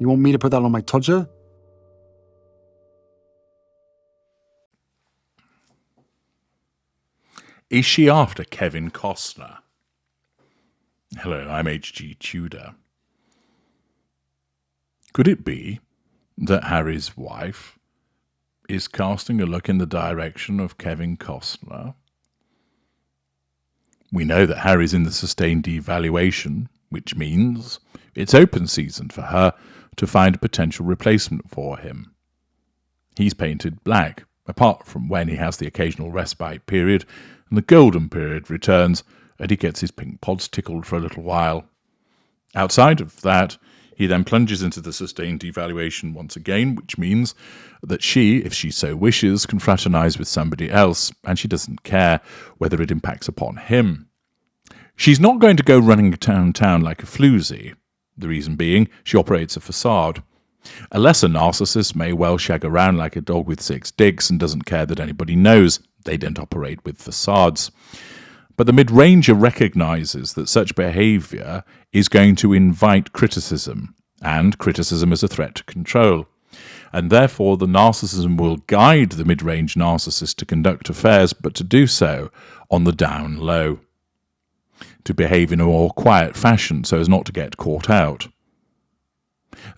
You want me to put that on my Tudor? Is she after Kevin Costner? Hello, I'm H.G. Tudor. Could it be that Harry's wife is casting a look in the direction of Kevin Costner? We know that Harry's in the sustained devaluation, which means it's open season for her to find a potential replacement for him. He's painted black, apart from when he has the occasional respite period, and the golden period returns and he gets his pink pods tickled for a little while. Outside of that, he then plunges into the sustained devaluation once again, which means that she, if she so wishes, can fraternize with somebody else, and she doesn't care whether it impacts upon him. She's not going to go running downtown like a floozy, the reason being she operates a facade. A lesser narcissist may well shag around like a dog with 6 dicks and doesn't care that anybody knows. They don't operate with facades. But the mid-ranger recognizes that such behavior is going to invite criticism, and criticism is a threat to control. And therefore the narcissism will guide the mid-range narcissist to conduct affairs, but to do so on the down low, to behave in a more quiet fashion so as not to get caught out.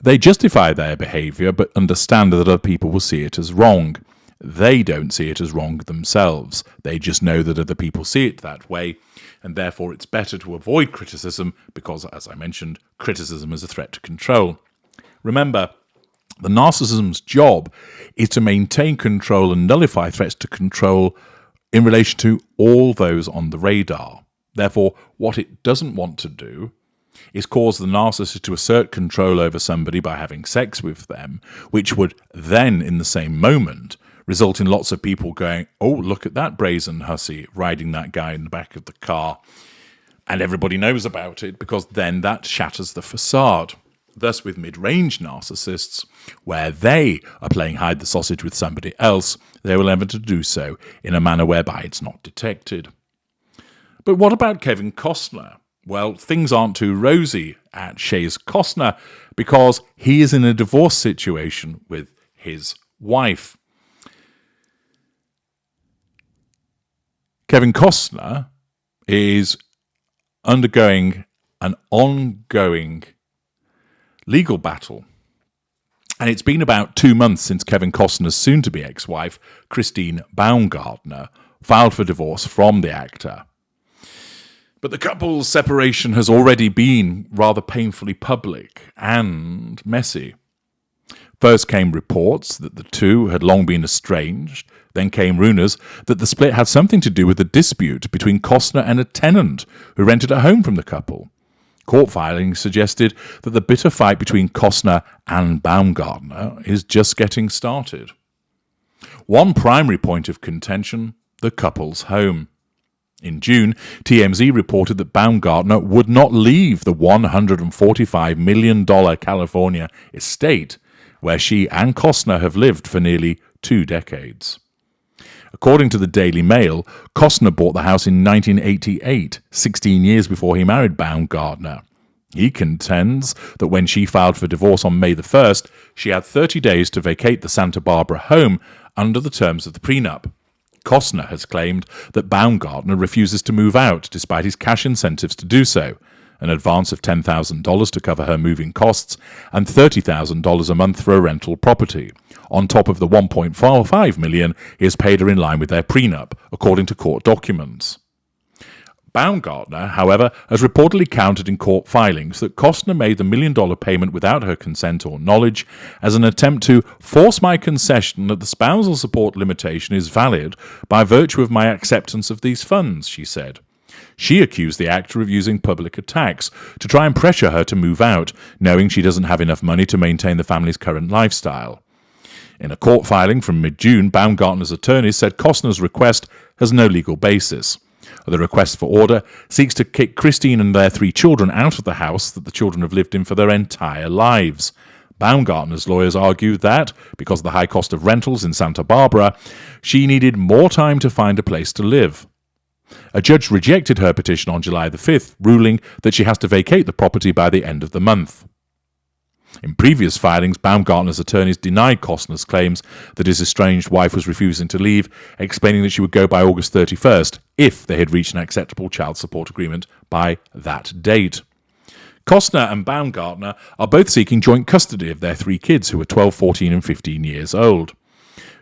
They justify their behavior, but understand that other people will see it as wrong. They don't see it as wrong themselves. They just know that other people see it that way, and therefore it's better to avoid criticism because, as I mentioned, criticism is a threat to control. Remember, the narcissism's job is to maintain control and nullify threats to control in relation to all those on the radar. Therefore, what it doesn't want to do is cause the narcissist to assert control over somebody by having sex with them, which would then, in the same moment, result in lots of people going, oh, look at that brazen hussy riding that guy in the back of the car. And everybody knows about it because then that shatters the facade. Thus, with mid-range narcissists, where they are playing hide the sausage with somebody else, they will endeavour to do so in a manner whereby it's not detected. But what about Kevin Costner? Well, things aren't too rosy at Shays Costner because he is in a divorce situation with his wife. Kevin Costner is undergoing an ongoing legal battle. And it's been about 2 months since Kevin Costner's soon-to-be ex-wife, Christine Baumgartner, filed for divorce from the actor. But the couple's separation has already been rather painfully public and messy. First came reports that the two had long been estranged. Then came rumours that the split had something to do with a dispute between Costner and a tenant who rented a home from the couple. Court filings suggested that the bitter fight between Costner and Baumgartner is just getting started. One primary point of contention, the couple's home. In June, TMZ reported that Baumgartner would not leave the $145 million California estate, where she and Costner have lived for nearly 2 decades. According to the Daily Mail, Costner bought the house in 1988, 16 years before he married Baumgartner. He contends that when she filed for divorce on May the 1st, she had 30 days to vacate the Santa Barbara home under the terms of the prenup. Costner has claimed that Baumgartner refuses to move out despite his cash incentives to do so, an advance of $10,000 to cover her moving costs, and $30,000 a month for a rental property, on top of the $1.45 million he has paid her in line with their prenup, according to court documents. Baumgartner, however, has reportedly countered in court filings that Costner made the $1 million payment without her consent or knowledge as an attempt to force my concession that the spousal support limitation is valid by virtue of my acceptance of these funds, she said. She accused the actor of using public attacks to try and pressure her to move out, knowing she doesn't have enough money to maintain the family's current lifestyle. In a court filing from mid-June, Baumgartner's attorneys said Costner's request has no legal basis. The request for order seeks to kick Christine and their 3 children out of the house that the children have lived in for their entire lives. Baumgartner's lawyers argued that, because of the high cost of rentals in Santa Barbara, she needed more time to find a place to live. A judge rejected her petition on July the 5th, ruling that she has to vacate the property by the end of the month. In previous filings, Baumgartner's attorneys denied Costner's claims that his estranged wife was refusing to leave, explaining that she would go by August 31st if they had reached an acceptable child support agreement by that date. Costner and Baumgartner are both seeking joint custody of their 3 kids, who are 12, 14 and 15 years old.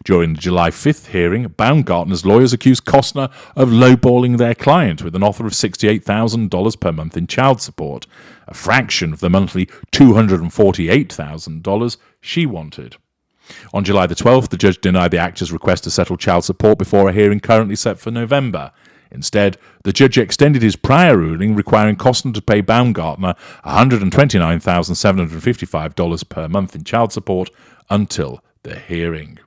During the July 5th hearing, Baumgartner's lawyers accused Costner of lowballing their client with an offer of $68,000 per month in child support, a fraction of the monthly $248,000 she wanted. On July the 12th, the judge denied the actor's request to settle child support before a hearing currently set for November. Instead, the judge extended his prior ruling requiring Costner to pay Baumgartner $129,755 per month in child support until the hearing.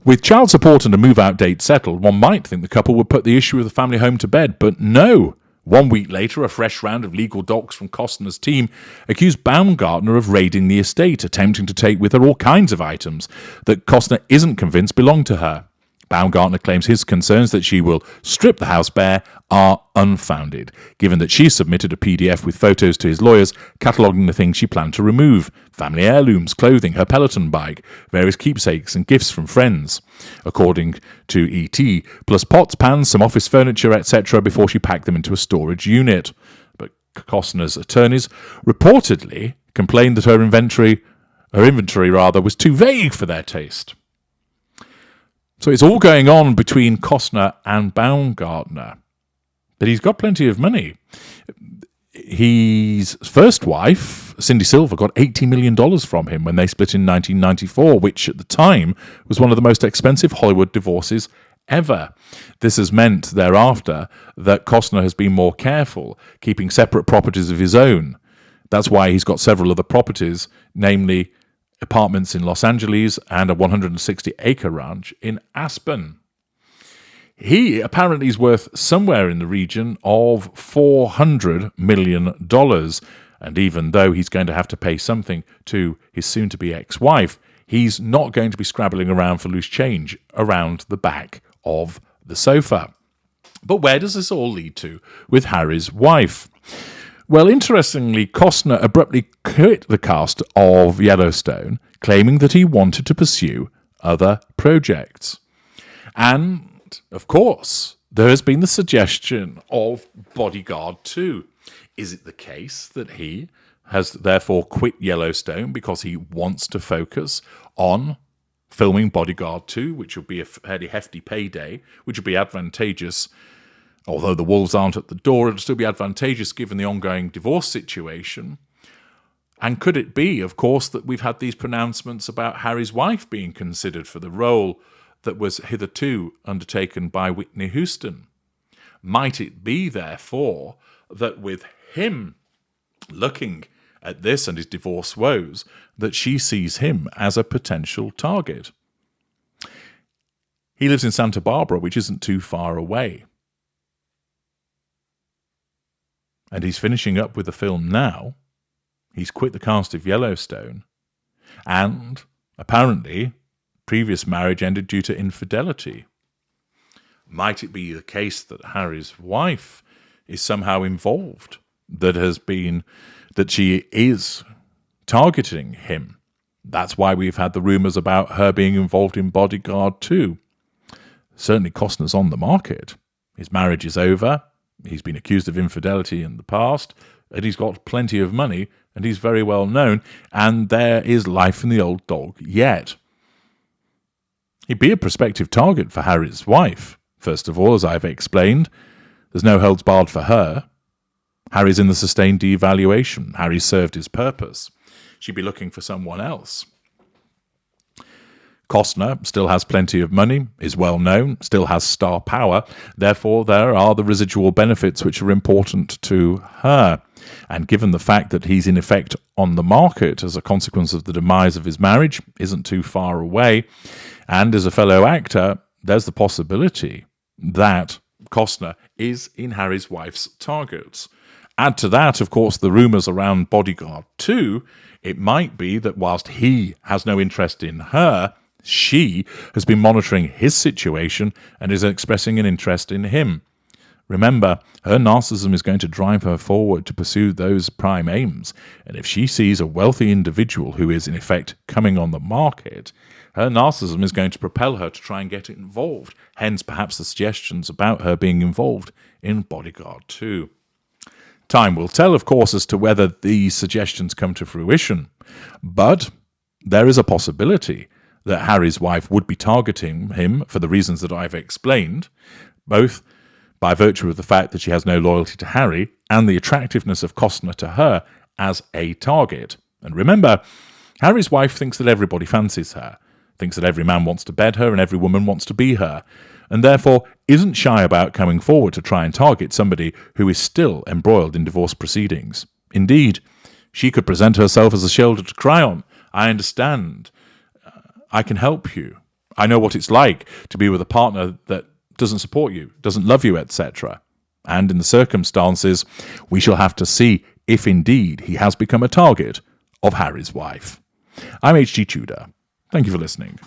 With child support and a move-out date settled, one might think the couple would put the issue of the family home to bed, but no. 1 week later, a fresh round of legal docs from Costner's team accused Baumgartner of raiding the estate, attempting to take with her all kinds of items that Costner isn't convinced belong to her. Baumgartner claims his concerns that she will strip the house bare are unfounded, given that she submitted a PDF with photos to his lawyers cataloguing the things she planned to remove: family heirlooms, clothing, her Peloton bike, various keepsakes and gifts from friends, according to ET, plus pots, pans, some office furniture, etc., before she packed them into a storage unit. But Costner's attorneys reportedly complained that her inventory was too vague for their taste. So it's all going on between Costner and Baumgartner. But he's got plenty of money. His first wife, Cindy Silver, got $80 million from him when they split in 1994, which at the time was one of the most expensive Hollywood divorces ever. This has meant thereafter that Costner has been more careful, keeping separate properties of his own. That's why he's got several other properties, namely apartments in Los Angeles and a 160-acre ranch in Aspen. He apparently is worth somewhere in the region of $400 million, and even though he's going to have to pay something to his soon-to-be ex-wife, he's not going to be scrabbling around for loose change around the back of the sofa. But where does this all lead to with Harry's wife? Well, interestingly, Costner abruptly quit the cast of Yellowstone, claiming that he wanted to pursue other projects. And, of course, there has been the suggestion of Bodyguard 2. Is it the case that he has therefore quit Yellowstone because he wants to focus on filming Bodyguard 2, which will be a fairly hefty payday, which will be advantageous? Although the wolves aren't at the door, it'll still be advantageous given the ongoing divorce situation. And could it be, of course, that we've had these pronouncements about Harry's wife being considered for the role that was hitherto undertaken by Whitney Houston? Might it be, therefore, that with him looking at this and his divorce woes, that she sees him as a potential target? He lives in Santa Barbara, which isn't too far away. And he's finishing up with the film now. He's quit the cast of Yellowstone. And apparently, previous marriage ended due to infidelity. Might it be the case that Harry's wife is somehow involved? That she is targeting him? That's why we've had the rumours about her being involved in Bodyguard 2. Certainly Costner's on the market. His marriage is over. He's been accused of infidelity in the past, and he's got plenty of money, and he's very well known, and there is life in the old dog yet. He'd be a prospective target for Harry's wife. First of all, as I've explained, there's no holds barred for her. Harry's in the sustained devaluation. Harry's served his purpose. She'd be looking for someone else. Costner still has plenty of money, is well known, still has star power. Therefore, there are the residual benefits which are important to her. And given the fact that he's in effect on the market as a consequence of the demise of his marriage, isn't too far away, and as a fellow actor, there's the possibility that Costner is in Harry's wife's targets. Add to that, of course, the rumours around Bodyguard 2. It might be that whilst he has no interest in her, she has been monitoring his situation and is expressing an interest in him. Remember, her narcissism is going to drive her forward to pursue those prime aims. And if she sees a wealthy individual who is, in effect, coming on the market, her narcissism is going to propel her to try and get involved. Hence, perhaps the suggestions about her being involved in Bodyguard 2. Time will tell, of course, as to whether these suggestions come to fruition. But there is a possibility that Harry's wife would be targeting him for the reasons that I've explained, both by virtue of the fact that she has no loyalty to Harry and the attractiveness of Costner to her as a target. And remember, Harry's wife thinks that everybody fancies her, thinks that every man wants to bed her and every woman wants to be her, and therefore isn't shy about coming forward to try and target somebody who is still embroiled in divorce proceedings. Indeed, she could present herself as a shoulder to cry on. I understand. I can help you. I know what it's like to be with a partner that doesn't support you, doesn't love you, etc. And in the circumstances, we shall have to see if indeed he has become a target of Harry's wife. I'm H.G. Tudor. Thank you for listening.